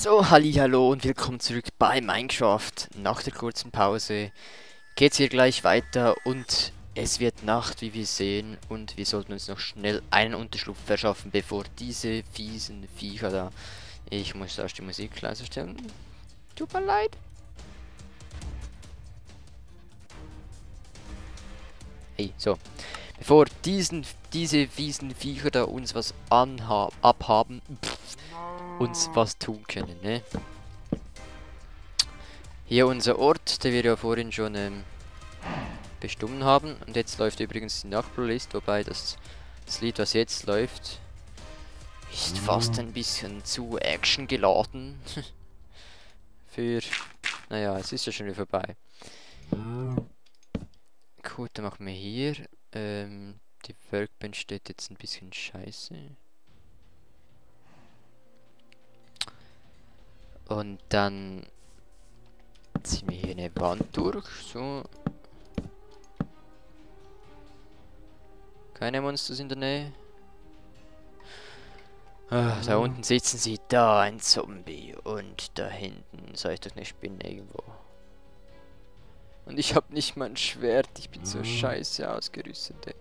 So, hallihallo und willkommen zurück bei Minecraft. Nach der kurzen Pause geht's hier gleich weiter und es wird Nacht, wie wir sehen, und wir sollten uns noch schnell einen Unterschlupf verschaffen, bevor diese fiesen Viecher da... Ich muss erst die Musik leiser stellen. Tut mir leid. Hey, so. Bevor diese fiesen Viecher da uns was abhaben, uns was tun können, ne? Hier unser Ort, den wir ja vorhin schon bestimmt haben. Und jetzt läuft übrigens die Nachbarlist, wobei das Lied, was jetzt läuft, ist fast ein bisschen zu actiongeladen. Naja, es ist ja schon wieder vorbei. Gut, dann machen wir hier. Die Workbench steht jetzt ein bisschen scheiße. Und dann ziehen wir hier eine Wand durch. So. Keine Monsters in der Nähe. Ah, da unten sitzen sie. Da ein Zombie. Und da hinten. Soll ich doch eine Spinne irgendwo. Und ich hab nicht mal ein Schwert. Ich bin so scheiße ausgerüstet, ey.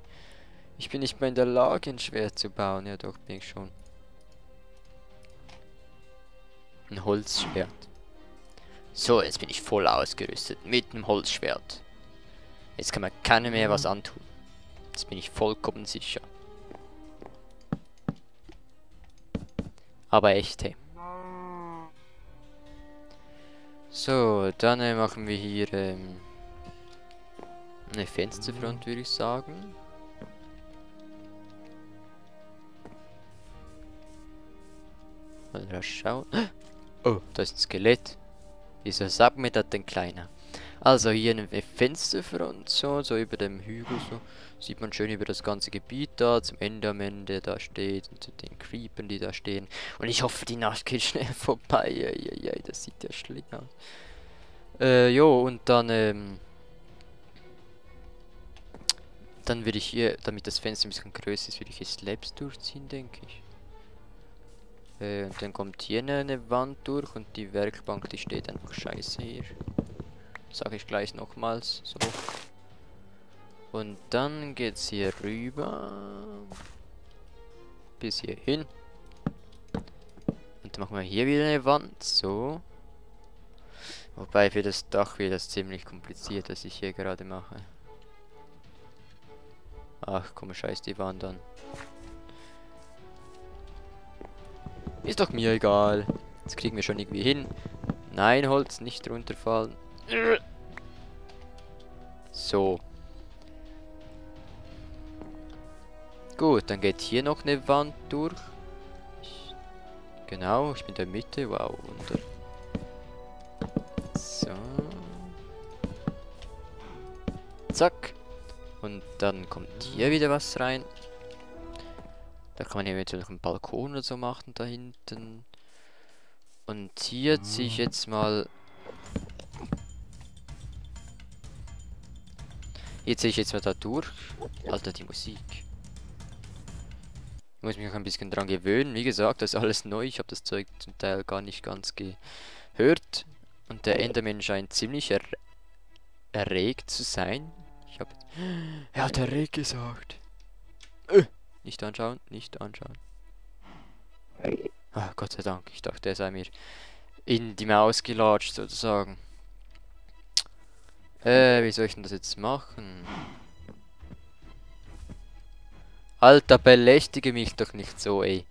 Ich bin nicht mal in der Lage, ein Schwert zu bauen. Ja doch, bin ich schon. Ein Holzschwert. So, jetzt bin ich voll ausgerüstet. Mit einem Holzschwert. Jetzt kann mir keiner mehr was antun. Jetzt bin ich vollkommen sicher. Aber echt, hey. So, dann machen wir hier eine Fensterfront, würde ich sagen. Mal schauen. Oh, da ist ein Skelett. Wieso sagt mir das denn kleiner? Also hier eine Fensterfront, so über dem Hügel, so. Sieht man schön über das ganze Gebiet da, zum Enderman, der da steht, und zu den Creepern, die da stehen. Und ich hoffe, die Nacht geht schnell vorbei. Ja, das sieht ja schlimm aus. Jo, und dann würde ich hier, damit das Fenster ein bisschen größer ist, würde ich hier Slabs durchziehen, denke ich. Und dann kommt hier eine Wand durch und die Werkbank, die steht einfach scheiße hier. Sage ich gleich nochmals. So. Und dann geht's hier rüber. Bis hier hin. Und dann machen wir hier wieder eine Wand. So. Wobei für das Dach wird das ziemlich kompliziert, was ich hier gerade mache. Ach komm, scheiß die Wand an. Ist doch mir egal. Das kriegen wir schon irgendwie hin. Nein, Holz, nicht runterfallen. So. Gut, dann geht hier noch eine Wand durch. Genau, ich bin in der Mitte. Wow, wunder. So. Zack. Und dann kommt hier wieder was rein. Da kann man eventuell noch einen Balkon oder so machen da hinten. Und hier ziehe ich jetzt mal... Hier ziehe ich jetzt mal da durch. Alter, die Musik. Ich muss mich noch ein bisschen dran gewöhnen. Wie gesagt, das ist alles neu. Ich habe das Zeug zum Teil gar nicht ganz gehört. Und der Enderman scheint ziemlich erregt zu sein. Er hat erregt gesagt. Nicht anschauen, nicht anschauen. Ah, Gott sei Dank. Ich dachte, er sei mir in die Maus gelatscht, sozusagen. Wie soll ich denn das jetzt machen? Alter, belästige mich doch nicht so, ey.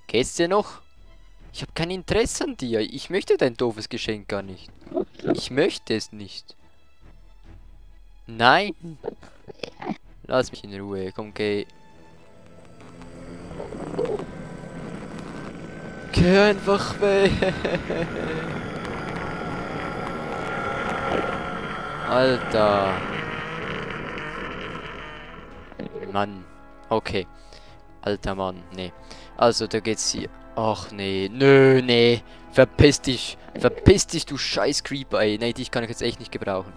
Geht's dir noch? Ich habe kein Interesse an dir. Ich möchte dein doofes Geschenk gar nicht. Ich möchte es nicht. Nein. Lass mich in Ruhe. Komm, geh. Geh einfach weg. Alter. Mann. Okay. Alter Mann. Nee. Also, da geht's hier. Ach nee. Nö, nee. Verpiss dich. Verpiss dich, du scheiß Creeper, ey. Nee, dich kann ich jetzt echt nicht gebrauchen.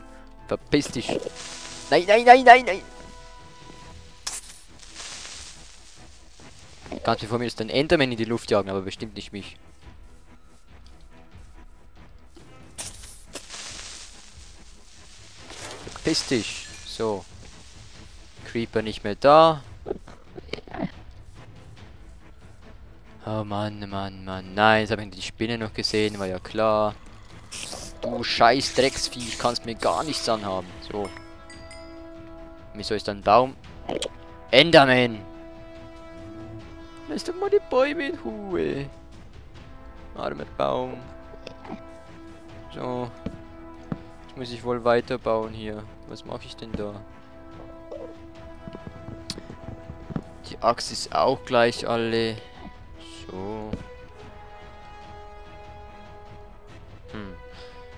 Verpiss dich. Nein, nein, nein, nein, nein. Kannst du von mir jetzt den Enderman in die Luft jagen, aber bestimmt nicht mich. Verpiss dich. So. Creeper nicht mehr da. Oh Mann, Mann, Mann. Nein, jetzt habe ich die Spinne noch gesehen, war ja klar. Du scheiß Drecksvieh, kannst mir gar nichts anhaben. So. Wieso ist da ein Baum? Enderman! Lass doch mal die Bäume in Ruhe. Armer Baum. So. Jetzt muss ich wohl weiterbauen hier. Was mache ich denn da? Die Axt ist auch gleich alle. So.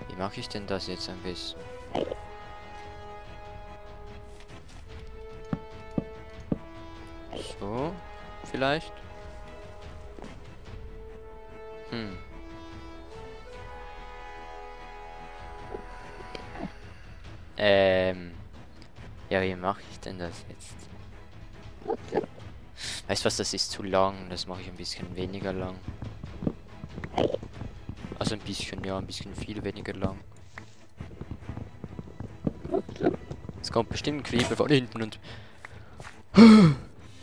Wie mache ich denn das jetzt am besten? So. Vielleicht? Ja, wie mache ich denn das jetzt? Weißt du was, das ist zu lang. Das mache ich ein bisschen weniger lang. Also ein bisschen, ja, ein bisschen viel weniger lang. Es kommt bestimmt ein Creeper von hinten und...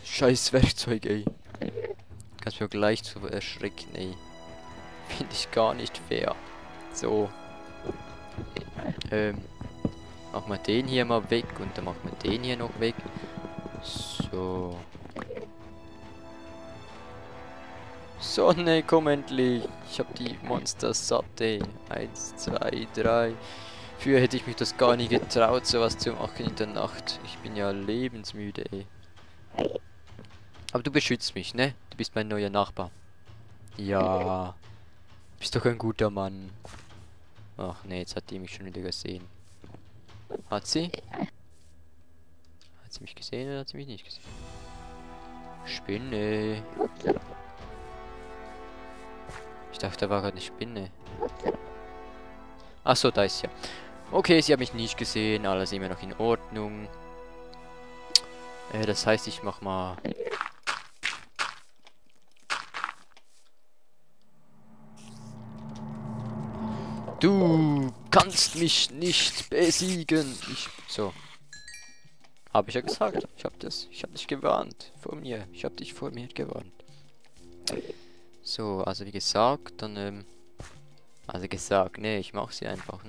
Scheiß Werkzeug, ey. Kannst mir gleich zu erschrecken, ey. Finde ich gar nicht fair. So. Machen wir den hier mal weg und dann machen wir den hier noch weg. So. Sonne, komm endlich. Ich hab die Monster satt, ey. 1, 2, 3. Früher hätte ich mich das gar nicht getraut, sowas zu machen in der Nacht. Ich bin ja lebensmüde, ey. Aber du beschützt mich, ne? Du bist mein neuer Nachbar. Ja. Bist doch ein guter Mann. Ach ne, jetzt hat die mich schon wieder gesehen. Hat sie? Hat sie mich gesehen oder hat sie mich nicht gesehen? Spinne. Ich dachte, da war gerade eine Spinne. Achso, da ist sie ja. Okay, sie hat mich nicht gesehen. Alles immer noch in Ordnung. Das heißt, ich mach mal... Du kannst mich nicht besiegen. So. Habe ich ja gesagt. Ich hab dich gewarnt. Vor mir. Ich habe dich vor mir gewarnt. So, also wie gesagt, dann, also gesagt, ne, ich mache sie einfach.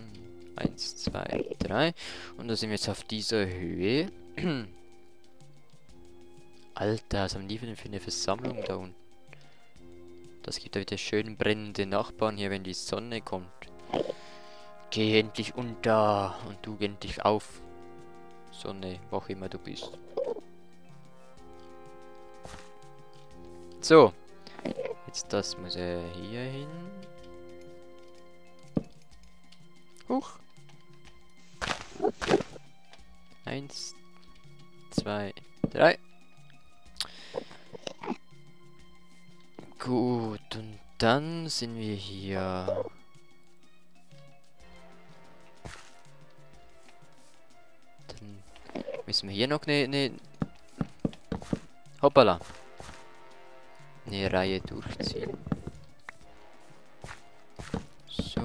1, 2, 3. Und da sind wir jetzt auf dieser Höhe. Alter, was haben die denn für eine Versammlung da unten? Das gibt da wieder schön brennende Nachbarn hier, wenn die Sonne kommt. Geh endlich unter und du endlich auf. Sonne, wo auch immer du bist. So. Jetzt das muss er hier hin. Huch. 1, 2, 3. Gut, und dann sind wir hier. Dann müssen wir hier noch eine hoppala. Eine Reihe durchziehen. So.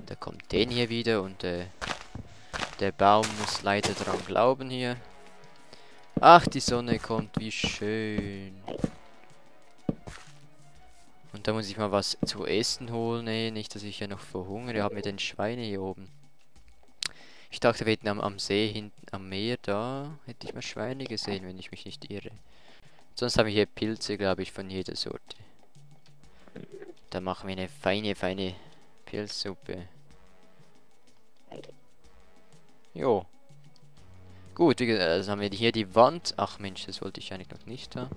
Da kommt den hier wieder und der Baum muss leider dran glauben hier. Ach, die Sonne kommt, wie schön. Und da muss ich mal was zu essen holen. Nee, nicht, dass ich ja noch verhungere. Haben wir den Schweine hier oben. Ich dachte, wir hätten am See hinten, am Meer da, hätte ich mal Schweine gesehen, wenn ich mich nicht irre. Sonst haben wir hier Pilze, glaube ich, von jeder Sorte. Da machen wir eine feine Pilzsuppe. Jo. Gut, wie gesagt, also haben wir hier die Wand. Ach Mensch, das wollte ich eigentlich noch nicht da.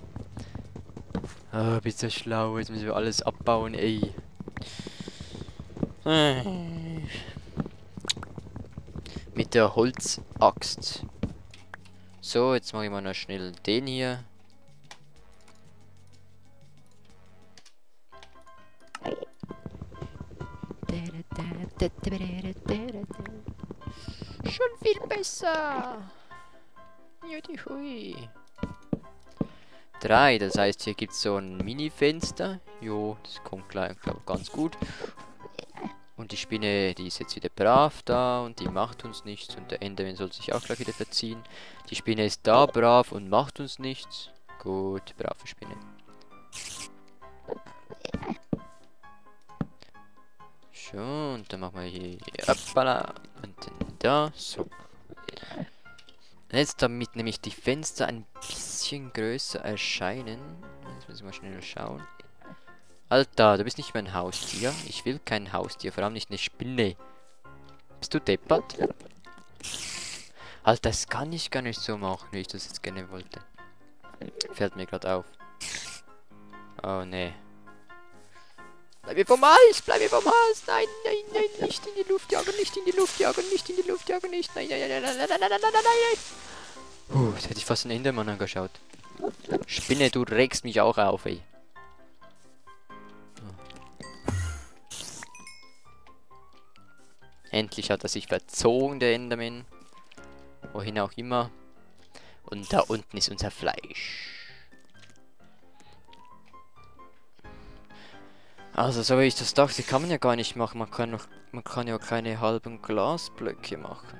Ah, bist du schlau, jetzt müssen wir alles abbauen, ey. Mit der Holzaxt. So, jetzt mache ich mal noch schnell den hier. Schon viel besser. Hui. 3, das heißt, hier gibt es so ein Mini-Fenster. Jo, das kommt gleich, glaube ich, ganz gut. Und die Spinne, die ist jetzt wieder brav da und die macht uns nichts. Und der Enderman soll sich auch gleich wieder verziehen. Die Spinne ist da brav und macht uns nichts. Gut, brave Spinne. So, und dann machen wir hier hoppala, und dann da, so. Jetzt, damit nämlich die Fenster ein bisschen größer erscheinen. Jetzt müssen wir mal schnell schauen. Alter, du bist nicht mein Haustier. Ich will kein Haustier, vor allem nicht eine Spinne. Bist du deppert? Alter, das kann ich gar nicht so machen, wie ich das jetzt gerne wollte. Fällt mir gerade auf. Oh, nee. Bleib mir vom Hals! Bleib mir vom Hals! Nein, nein, nein, nicht in die Luft jagen, nicht in die Luft jagen, nicht in die Luft jagen, nicht. Nein, nein, nein, nein, nein, nein, nein, nein, nein, nein. Jetzt hätte ich fast einen Endermann angeschaut. Spinne, du regst mich auch auf, ey. Endlich hat er sich verzogen, der Enderman. Wohin auch immer. Und da unten ist unser Fleisch. Also, so wie ich das dachte, kann man ja gar nicht machen. Man kann ja keine halben Glasblöcke machen.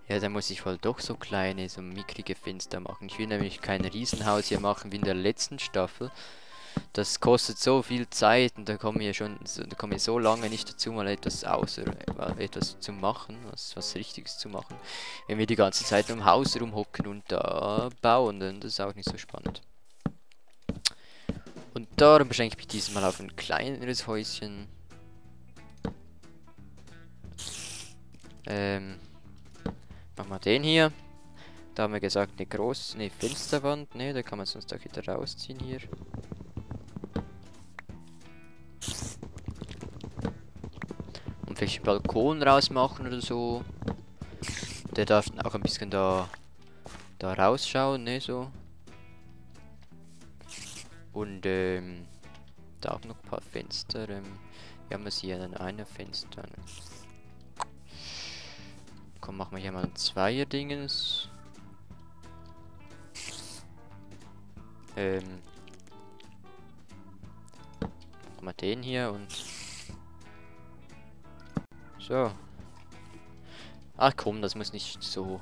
Ja, da muss ich wohl doch so kleine, so mickrige Fenster machen. Ich will nämlich kein Riesenhaus hier machen wie in der letzten Staffel. Das kostet so viel Zeit und da komme ich so lange nicht dazu, mal etwas zu machen, was Richtiges zu machen. Wenn wir die ganze Zeit im Haus rumhocken und da bauen, dann das ist auch nicht so spannend. Und darum beschränke ich mich diesmal auf ein kleineres Häuschen. Machen wir den hier. Da haben wir gesagt, eine Fensterwand. Ne, da kann man sonst auch wieder rausziehen hier. Und vielleicht einen Balkon rausmachen oder so. Der darf dann auch ein bisschen da rausschauen, ne, so. Und, da auch noch ein paar Fenster. Wir haben es hier an einem Fenster. Komm, machen wir hier mal ein Zweier-Dingens. Machen wir den hier und... So. Ach komm, das muss nicht so...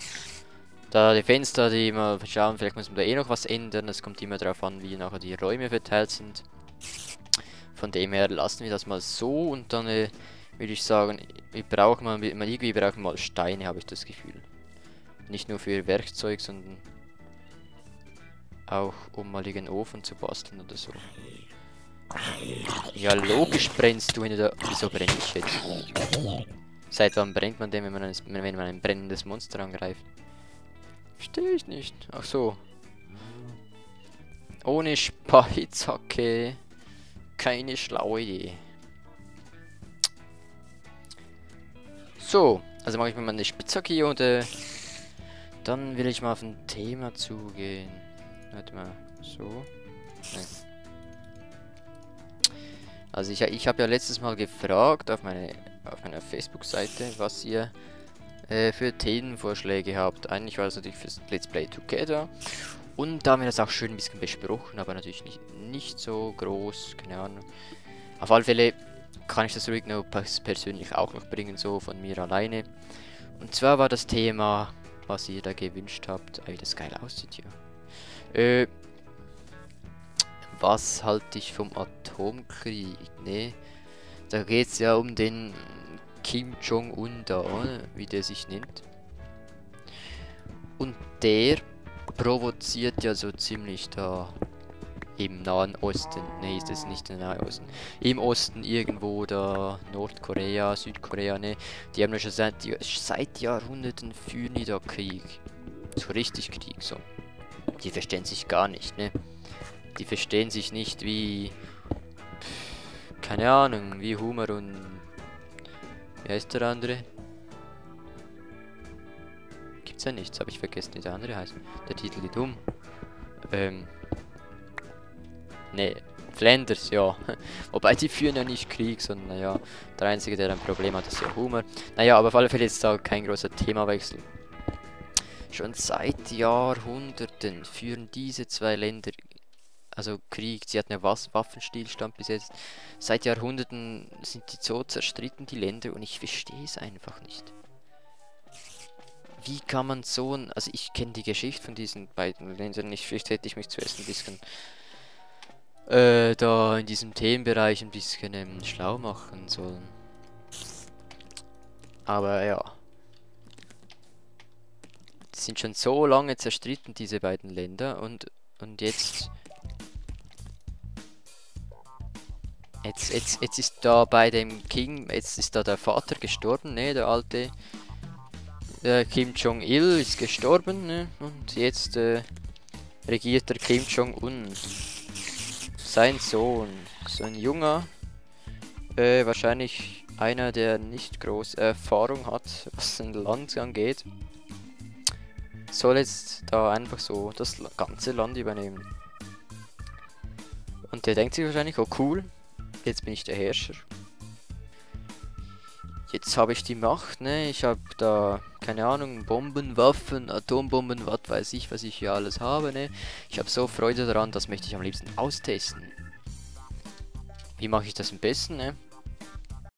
Da die Fenster, die mal schauen, vielleicht muss man da eh noch was ändern. Es kommt immer darauf an, wie nachher die Räume verteilt sind. Von dem her lassen wir das mal so und dann würde ich sagen, irgendwie brauchen wir mal Steine, habe ich das Gefühl. Nicht nur für Werkzeug, sondern auch um mal den Ofen zu basteln oder so. Ja, logisch brennst du, wenn du da... Wieso brenne ich jetzt? Seit wann brennt man denn, wenn man ein brennendes Monster angreift? Verstehe ich nicht. Ach so. Ohne Spitzhacke keine schlaue Idee. So, also mache ich mir mal eine Spitzhacke hier und dann will ich mal auf ein Thema zugehen. Warte mal, so. Nein. Also ich habe ja letztes Mal gefragt auf meiner Facebook-Seite, was ihr für Themenvorschläge habt. Eigentlich war das natürlich fürs Let's Play Together. Und da haben wir das auch schön ein bisschen besprochen, aber natürlich nicht so groß, keine Ahnung. Auf alle Fälle kann ich das ruhig noch persönlich auch noch bringen, so von mir alleine. Und zwar war das Thema, was ihr da gewünscht habt, wie das geil aussieht hier. Was halte ich vom Atomkrieg, ne? Da geht es ja um den Kim Jong-un da, wie der sich nennt. Und der provoziert ja so ziemlich da im Nahen Osten. Ne, ist das nicht der Nahe Osten. Im Osten irgendwo da, Nordkorea, Südkorea, ne. Die haben ja schon seit Jahrhunderten führen die da Krieg. So richtig Krieg, so. Die verstehen sich gar nicht, ne. Die verstehen sich nicht wie... keine Ahnung, wie Humor und... Wie heißt der andere? Gibt's ja nichts, habe ich vergessen, wie der andere heißt. Der Titel geht um. Ne, Flanders, ja. Wobei die führen ja nicht Krieg, sondern naja, der Einzige, der ein Problem hat, ist ja Humor. Naja, aber auf alle Fälle ist da kein großer Themawechsel. Schon seit Jahrhunderten führen diese zwei Länder Also Krieg, sie hatten ja Waffenstillstand bis jetzt. Seit Jahrhunderten sind die so zerstritten, die Länder, und ich verstehe es einfach nicht. Wie kann man so ein... Also ich kenne die Geschichte von diesen beiden Ländern nicht. Vielleicht hätte ich mich zuerst ein bisschen da in diesem Themenbereich ein bisschen schlau machen sollen. Aber ja. Die sind schon so lange zerstritten, diese beiden Länder, und jetzt... Jetzt ist da bei dem King, jetzt ist da der Vater gestorben, ne, der alte Kim Jong-il ist gestorben, ne, und jetzt regiert der Kim Jong-un. Sein Sohn, so ein junger, wahrscheinlich einer, der nicht groß Erfahrung hat, was ein Land angeht, soll jetzt da einfach so das ganze Land übernehmen. Und der denkt sich wahrscheinlich, oh cool, jetzt bin ich der Herrscher. Jetzt habe ich die Macht, ne? Ich habe da, keine Ahnung, Bomben, Waffen, Atombomben, was weiß ich, was ich hier alles habe, ne? Ich habe so Freude daran, das möchte ich am liebsten austesten. Wie mache ich das am besten, ne?